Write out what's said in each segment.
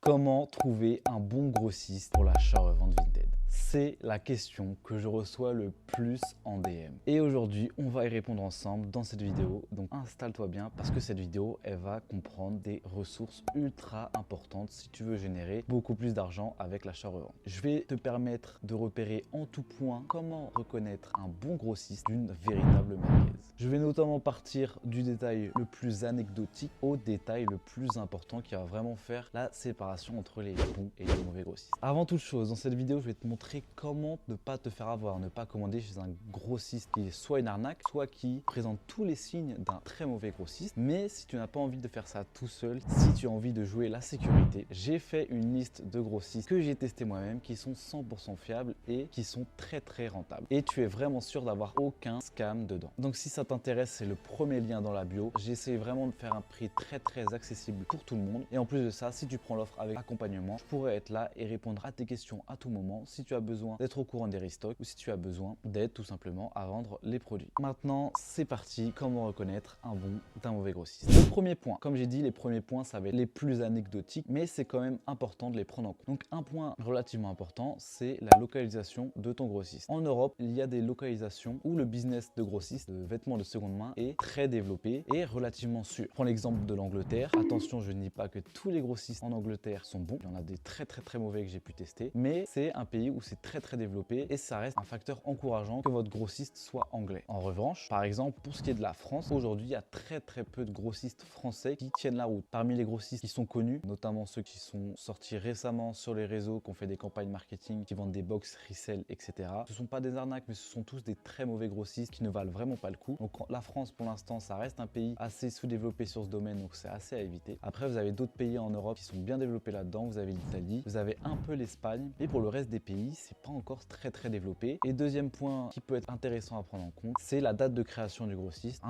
Comment trouver un bon grossiste pour l'achat-revente Vinted? C'est la question que je reçois le plus en DM. Et aujourd'hui, on va y répondre ensemble dans cette vidéo. Donc installe-toi bien parce que cette vidéo, elle va comprendre des ressources ultra importantes si tu veux générer beaucoup plus d'argent avec l'achat-revente. Je vais te permettre de repérer en tout point comment reconnaître un bon grossiste d'une véritable merguez. Je vais notamment partir du détail le plus anecdotique au détail le plus important qui va vraiment faire la séparation entre les bons et les mauvais grossistes. Avant toute chose, dans cette vidéo, je vais te montrer comment ne pas te faire avoir, ne pas commander chez un grossiste qui est soit une arnaque, soit qui présente tous les signes d'un très mauvais grossiste. Mais si tu n'as pas envie de faire ça tout seul, si tu as envie de jouer la sécurité, j'ai fait une liste de grossistes que j'ai testé moi-même qui sont 100% fiables et qui sont très rentables. Et tu es vraiment sûr d'avoir aucun scam dedans. Donc si ça t'intéresse, c'est le premier lien dans la bio. J'essaie vraiment de faire un prix très accessible pour tout le monde. Et en plus de ça, si tu prends l'offre avec accompagnement, je pourrais être là et répondre à tes questions à tout moment si tu as besoin d'être au courant des restocks ou si tu as besoin d'aide tout simplement à vendre les produits. Maintenant, c'est parti. Comment reconnaître un bon d'un mauvais grossiste? Le premier point, comme j'ai dit, les premiers points, ça va être les plus anecdotiques, mais c'est quand même important de les prendre en compte. Donc un point relativement important, c'est la localisation de ton grossiste. En Europe, il y a des localisations où le business de grossiste de vêtements de seconde main est très développé et relativement sûr. Je prends l'exemple de l'Angleterre. Attention, je ne dis pas que tous les grossistes en Angleterre sont bons. Il y en a des très mauvais que j'ai pu tester, mais c'est un pays où c'est très développé et ça reste un facteur encourageant que votre grossiste soit anglais. En revanche, par exemple, pour ce qui est de la France, aujourd'hui, il y a très peu de grossistes français qui tiennent la route. Parmi les grossistes qui sont connus, notamment ceux qui sont sortis récemment sur les réseaux, qui ont fait des campagnes marketing, qui vendent des box resell, etc. Ce ne sont pas des arnaques, mais ce sont tous des très mauvais grossistes qui ne valent vraiment pas le coup. Donc la France, pour l'instant, ça reste un pays assez sous-développé sur ce domaine, donc c'est assez à éviter. Après, vous avez d'autres pays en Europe qui sont bien développés là-dedans. Vous avez l'Italie, vous avez un peu l'Espagne, et pour le reste des pays, c'est pas encore très développé. Et deuxième point qui peut être intéressant à prendre en compte, c'est la date de création du grossiste.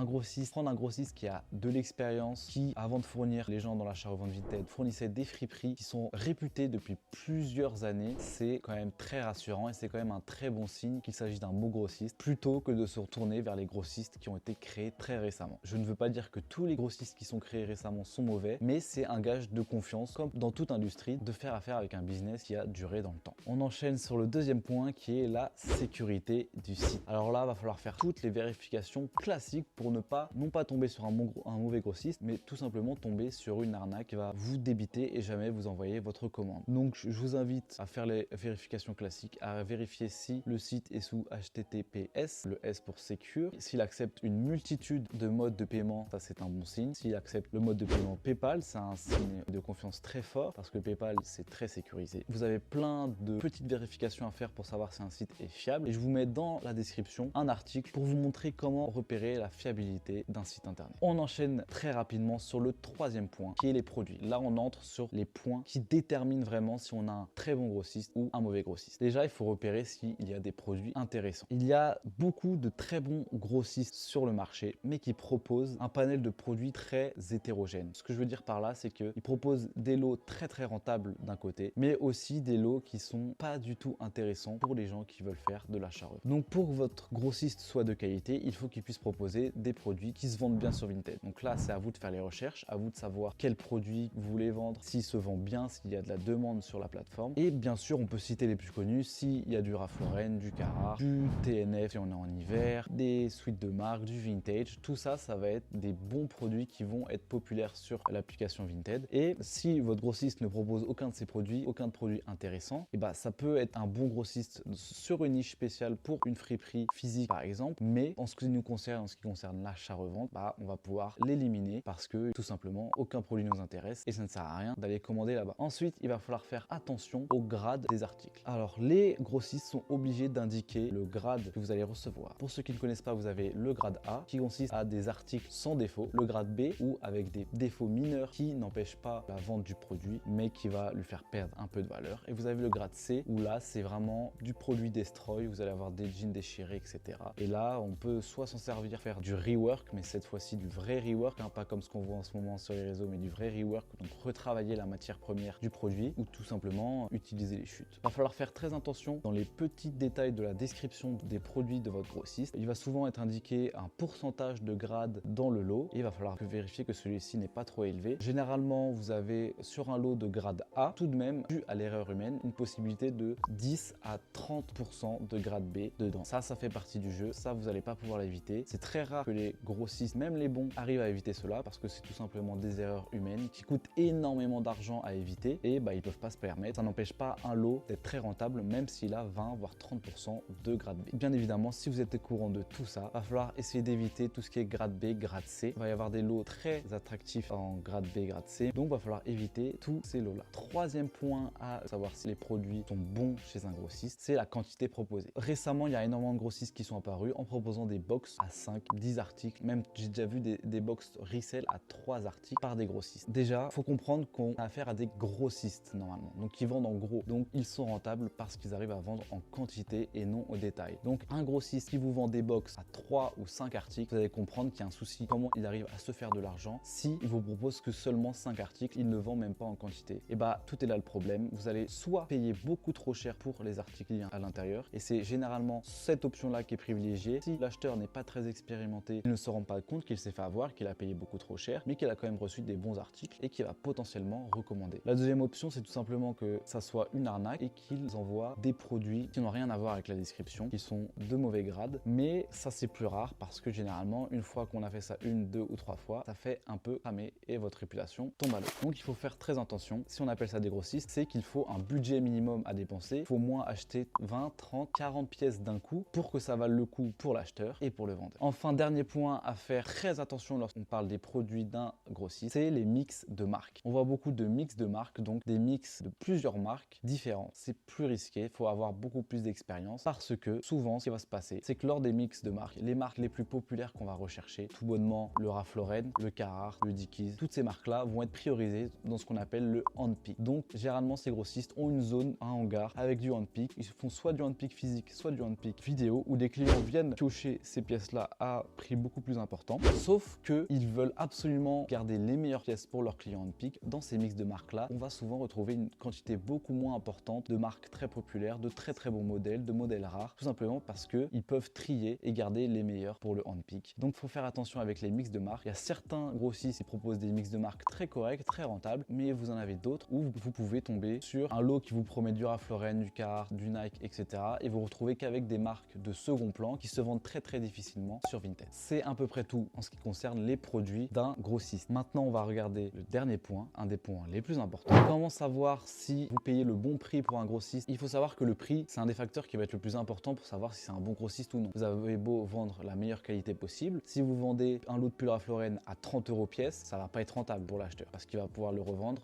Prendre un grossiste qui a de l'expérience, qui avant de fournir les gens dans l'achat-revente Vinted, fournissait des friperies qui sont réputées depuis plusieurs années, c'est quand même très rassurant et c'est quand même un très bon signe qu'il s'agit d'un bon grossiste plutôt que de se retourner vers les grossistes qui ont été créés très récemment. Je ne veux pas dire que tous les grossistes qui sont créés récemment sont mauvais, mais c'est un gage de confiance, comme dans toute industrie, de faire affaire avec un business qui a duré dans le temps. On enchaîne sur le deuxième point qui est la sécurité du site. Alors là, il va falloir faire toutes les vérifications classiques pour ne pas, non pas tomber sur un mauvais grossiste, mais tout simplement tomber sur une arnaque qui va vous débiter et jamais vous envoyer votre commande. Donc je vous invite à faire les vérifications classiques, à vérifier si le site est sous HTTPS, le S pour secure, s'il accepte une multitude de modes de paiement, ça c'est un bon signe. S'il accepte le mode de paiement PayPal, c'est un signe de confiance très fort parce que PayPal c'est très sécurisé. Vous avez plein de petites vérifications à faire pour savoir si un site est fiable et je vous mets dans la description un article pour vous montrer comment repérer la fiabilité d'un site internet. On enchaîne très rapidement sur le troisième point qui est les produits. Là on entre sur les points qui déterminent vraiment si on a un très bon grossiste ou un mauvais grossiste. Déjà il faut repérer s'il y a des produits intéressants. Il y a beaucoup de très bons grossistes sur le marché mais qui proposent un panel de produits très hétérogène. Ce que je veux dire par là c'est qu'ils proposent des lots très rentables d'un côté mais aussi des lots qui sont pas du tout intéressants pour les gens qui veulent faire de l'achat-revente. Donc pour que votre grossiste soit de qualité, il faut qu'il puisse proposer des produits qui se vendent bien sur Vinted. Donc là, c'est à vous de faire les recherches, à vous de savoir quel produit vous voulez vendre, s'il se vend bien, s'il y a de la demande sur la plateforme. Et bien sûr, on peut citer les plus connus, s'il y a du Ralph Lauren, du Carhartt, du TNF si on est en hiver, des suites de marque, du vintage. Tout ça, ça va être des bons produits qui vont être populaires sur l'application Vinted. Et si votre grossiste ne propose aucun de ces produits, aucun produit intéressant, et bah ça peut être un bon grossiste sur une niche spéciale pour une friperie physique par exemple, mais en ce qui nous concerne, en ce qui concerne l'achat-revente, bah on va pouvoir l'éliminer parce que tout simplement aucun produit nous intéresse et ça ne sert à rien d'aller commander là-bas. Ensuite, il va falloir faire attention au grade des articles. Alors les grossistes sont obligés d'indiquer le grade que vous allez recevoir. Pour ceux qui ne connaissent pas, vous avez le grade A qui consiste à des articles sans défaut, le grade B ou avec des défauts mineurs qui n'empêchent pas la vente du produit mais qui va lui faire perdre un peu de valeur, et vous avez le grade C où là c'est vraiment du produit destroy, vous allez avoir des jeans déchirés, etc. Et là, on peut soit s'en servir, faire du rework, mais cette fois-ci du vrai rework, hein, pas comme ce qu'on voit en ce moment sur les réseaux, mais du vrai rework, donc retravailler la matière première du produit, ou tout simplement utiliser les chutes. Il va falloir faire très attention dans les petits détails de la description des produits de votre grossiste. Il va souvent être indiqué un pourcentage de grade dans le lot, et il va falloir vérifier que celui-ci n'est pas trop élevé. Généralement, vous avez sur un lot de grade A, tout de même, dû à l'erreur humaine, une possibilité de 10 à 30% de grade B dedans. Ça fait partie du jeu, ça vous n'allez pas pouvoir l'éviter. C'est très rare que les grossistes, même les bons, arrivent à éviter cela parce que c'est tout simplement des erreurs humaines qui coûtent énormément d'argent à éviter et ils peuvent pas se permettre. Ça n'empêche pas un lot d'être très rentable même s'il a 20 voire 30% de grade B. Bien évidemment, si vous êtes au courant de tout ça, va falloir essayer d'éviter tout ce qui est grade B, grade C. Il va y avoir des lots très attractifs en grade B, grade C, donc va falloir éviter tous ces lots là. Troisième point à savoir si les produits sont bons chez un grossiste, c'est la quantité proposée. Récemment, il y a énormément de grossistes qui sont apparus en proposant des box à 5, 10 articles, même j'ai déjà vu des box resell à 3 articles par des grossistes. Déjà, il faut comprendre qu'on a affaire à des grossistes normalement, donc ils vendent en gros, donc ils sont rentables parce qu'ils arrivent à vendre en quantité et non au détail. Donc un grossiste qui vous vend des box à 3 ou 5 articles, vous allez comprendre qu'il y a un souci, comment il arrive à se faire de l'argent si il vous propose que seulement 5 articles, il ne vend même pas en quantité. Et bah tout est là le problème, vous allez soit payer beaucoup trop cher pour les articles à l'intérieur, et c'est généralement cette option là qui est privilégiée. Si l'acheteur n'est pas très expérimenté, il ne se rend pas compte qu'il s'est fait avoir, qu'il a payé beaucoup trop cher, mais qu'il a quand même reçu des bons articles et qu'il va potentiellement recommander. La deuxième option, c'est tout simplement que ça soit une arnaque et qu'ils envoient des produits qui n'ont rien à voir avec la description, qui sont de mauvais grade, mais ça c'est plus rare parce que généralement une fois qu'on a fait ça une, deux ou trois fois, ça fait un peu cramer et votre réputation tombe à l'eau. Donc il faut faire très attention. Si on appelle ça des grossistes, c'est qu'il faut un budget minimum à dépenser. Il faut au moins acheter 20, 30, 40 pièces d'un coup pour que ça vale le coup pour l'acheteur et pour le vendeur. Enfin, dernier point à faire très attention lorsqu'on parle des produits d'un grossiste, c'est les mix de marques. On voit beaucoup de mix de marques, donc des mix de plusieurs marques différentes. C'est plus risqué, il faut avoir beaucoup plus d'expérience parce que souvent ce qui va se passer, c'est que lors des mix de marques, les marques les plus populaires qu'on va rechercher, tout bonnement le Ralph Lauren, le Carhartt, le Dickies, toutes ces marques-là vont être priorisées dans ce qu'on appelle le handpick. Donc généralement ces grossistes ont une zone, un hangar avec du handpick. Ils font soit du handpick physique, soit du handpick vidéo où des clients viennent piocher ces pièces-là à prix beaucoup plus important. Sauf qu'ils veulent absolument garder les meilleures pièces pour leurs clients handpick. Dans ces mix de marques-là, on va souvent retrouver une quantité beaucoup moins importante de marques très populaires, de très bons modèles, de modèles rares, tout simplement parce qu'ils peuvent trier et garder les meilleurs pour le handpick. Donc il faut faire attention avec les mix de marques. Il y a certains grossistes qui proposent des mix de marques très corrects, très rentables, mais vous en avez d'autres où vous pouvez tomber sur un lot qui vous promet du Ralph Lauren, du Carhartt, du Nike, etc. et vous retrouvez qu'avec des marques de second plan qui se vendent très difficilement sur Vinted. C'est à peu près tout en ce qui concerne les produits d'un grossiste. Maintenant, on va regarder le dernier point, un des points les plus importants. Comment savoir si vous payez le bon prix pour un grossiste? Il faut savoir que le prix, c'est un des facteurs qui va être le plus important pour savoir si c'est un bon grossiste ou non. Vous avez beau vendre la meilleure qualité possible, si vous vendez un lot de pull Ralph Lauren à 30 € pièce, ça va pas être rentable pour l'acheteur parce qu'il va pouvoir le revendre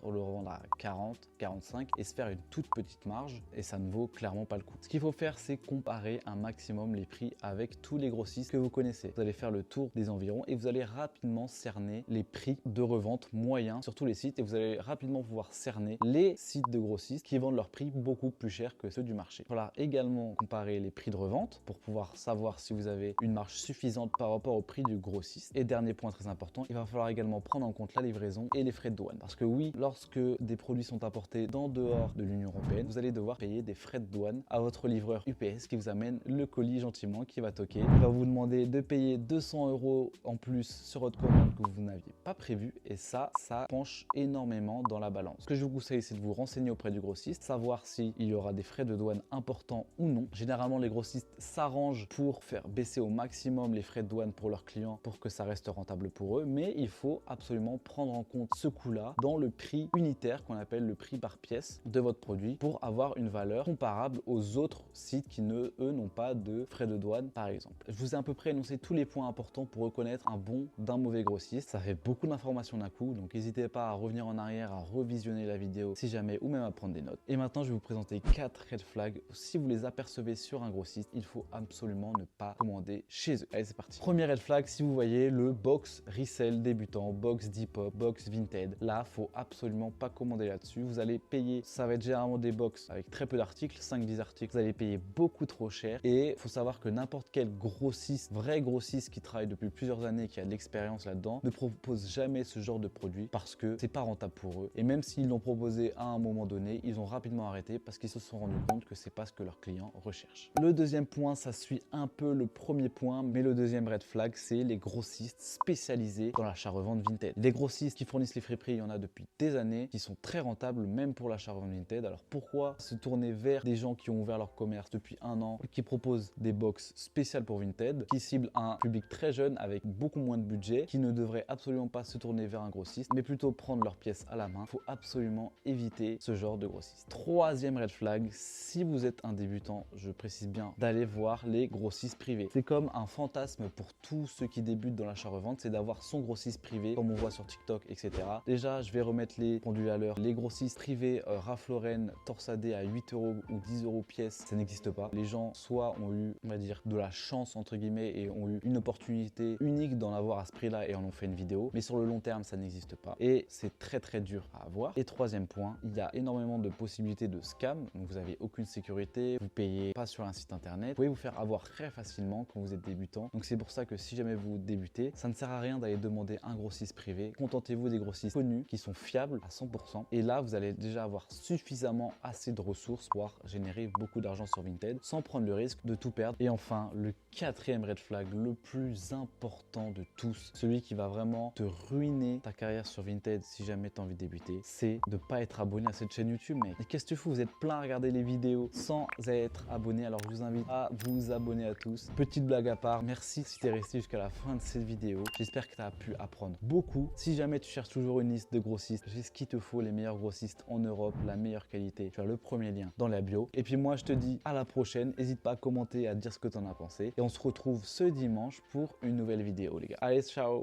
à 40, 45 et se faire une toute petite marge et ça ne vaut clairement pas le coup. Ce qu'il faut faire, c'est comparer un maximum les prix avec tous les grossistes que vous connaissez. Vous allez faire le tour des environs et vous allez rapidement cerner les prix de revente moyens sur tous les sites et vous allez rapidement pouvoir cerner les sites de grossistes qui vendent leurs prix beaucoup plus cher que ceux du marché. Il va falloir également comparer les prix de revente pour pouvoir savoir si vous avez une marge suffisante par rapport au prix du grossiste. Et dernier point très important, il va falloir également prendre en compte la livraison et les frais de douane. Parce que oui, lorsque des produits sont importés d'en dehors de l'Union européenne, vous allez devoir payer des frais de douane à votre livreur UPS qui vous amène le colis gentiment, qui va toquer. Il va vous demander de payer 200 € en plus sur votre commande que vous n'aviez pas prévu et ça penche énormément dans la balance. Ce que je vous conseille, c'est de vous renseigner auprès du grossiste, savoir s'il y aura des frais de douane importants ou non. Généralement, les grossistes s'arrangent pour faire baisser au maximum les frais de douane pour leurs clients pour que ça reste rentable pour eux, mais il faut absolument prendre en compte ce coût-là dans le prix unitaire qu'on appelle le prix par pièce de votre produit pour avoir une valeur comparable aux autres sites qui, eux, n'ont pas de frais de douane, par exemple. Je vous ai à peu près énoncé tous les points importants pour reconnaître un bon d'un mauvais grossiste. Ça fait beaucoup d'informations d'un coup, donc n'hésitez pas à revenir en arrière, à revisionner la vidéo si jamais, ou même à prendre des notes. Et maintenant, je vais vous présenter 4 red flags. Si vous les apercevez sur un grossiste, il faut absolument ne pas commander chez eux. Allez, c'est parti. Premier red flag, si vous voyez le box resell débutant, box Depop, box Vinted, là, faut absolument pas commander là-dessus. Vous allez payer, ça va être généralement des box avec très peu d'articles, 5-10 articles, vous allez payer beaucoup trop cher. Et il faut savoir que n'importe quel grossiste, vrai grossiste qui travaille depuis plusieurs années, qui a de l'expérience là-dedans, ne propose jamais ce genre de produit parce que c'est pas rentable pour eux. Et même s'ils l'ont proposé à un moment donné, ils ont rapidement arrêté parce qu'ils se sont rendus compte que c'est pas ce que leurs clients recherchent. Le deuxième point, ça suit un peu le premier point, mais le deuxième red flag, c'est les grossistes spécialisés dans l'achat-revente vintage. Les grossistes qui fournissent les friperies, il y en a depuis des années, qui sont très rentables même pour l'achat-revente vintage. Alors pourquoi se tourner vers des gens qui ont ouvert leur commerce depuis un an, qui proposent des box spéciales pour vintage, qui ciblent un public très jeune avec beaucoup moins de budget, qui ne devrait absolument pas se tourner vers un grossiste, mais plutôt prendre leurs pièces à la main. Il faut absolument éviter ce genre de grossiste. Troisième red flag, si vous êtes un débutant, je précise bien, d'aller voir les grossistes privés. C'est comme un fantasme pour tous ceux qui débutent dans l'achat-revente, c'est d'avoir son grossiste privé, comme on voit sur TikTok, etc. Déjà, je vais remettre les pendules à l'heure. Les grossistes privés Ralph Lauren, torsadés à 8 € ou 10 € pièce, ça n'existe pas. Les gens soit ont eu, on va dire, de la chance entre guillemets et ont eu une opportunité unique d'en avoir à ce prix-là et en ont fait une vidéo, mais sur le long terme, ça n'existe pas. Et c'est très dur à avoir. Et troisième point, il y a énormément de possibilités de scam, donc vous n'avez aucune sécurité, vous payez pas sur un site internet, vous pouvez vous faire avoir très facilement quand vous êtes débutant. Donc c'est pour ça que si jamais vous débutez, ça ne sert à rien d'aller demander un grossiste privé. Contentez-vous des grossistes connus qui sont fiables à 100%. Et là, vous allez déjà avoir suffisamment assez de ressources pour pouvoir générer beaucoup d'argent sur Vinted sans prendre le risque de tout perdre. Et enfin, le quatrième red flag, le plus important de tous, celui qui va vraiment te ruiner ta carrière sur Vinted si jamais tu as envie de débuter, c'est de ne pas être abonné à cette chaîne YouTube, mec. Et qu'est-ce que tu fous? Vous êtes plein à regarder les vidéos sans être abonné. Alors je vous invite à vous abonner à tous. Petite blague à part, merci si tu es resté jusqu'à la fin de cette vidéo. J'espère que tu as pu apprendre beaucoup. Si jamais tu cherches toujours une liste de grossistes, j'ai ce qu'il te faut, les meilleurs grossistes en Europe, la meilleure qualité. Tu as le premier lien dans la bio. Et puis moi, je te dis à la prochaine. N'hésite pas à commenter, à dire ce que tu en as pensé. Et on se retrouve ce dimanche pour une nouvelle vidéo, les gars. Allez, ciao!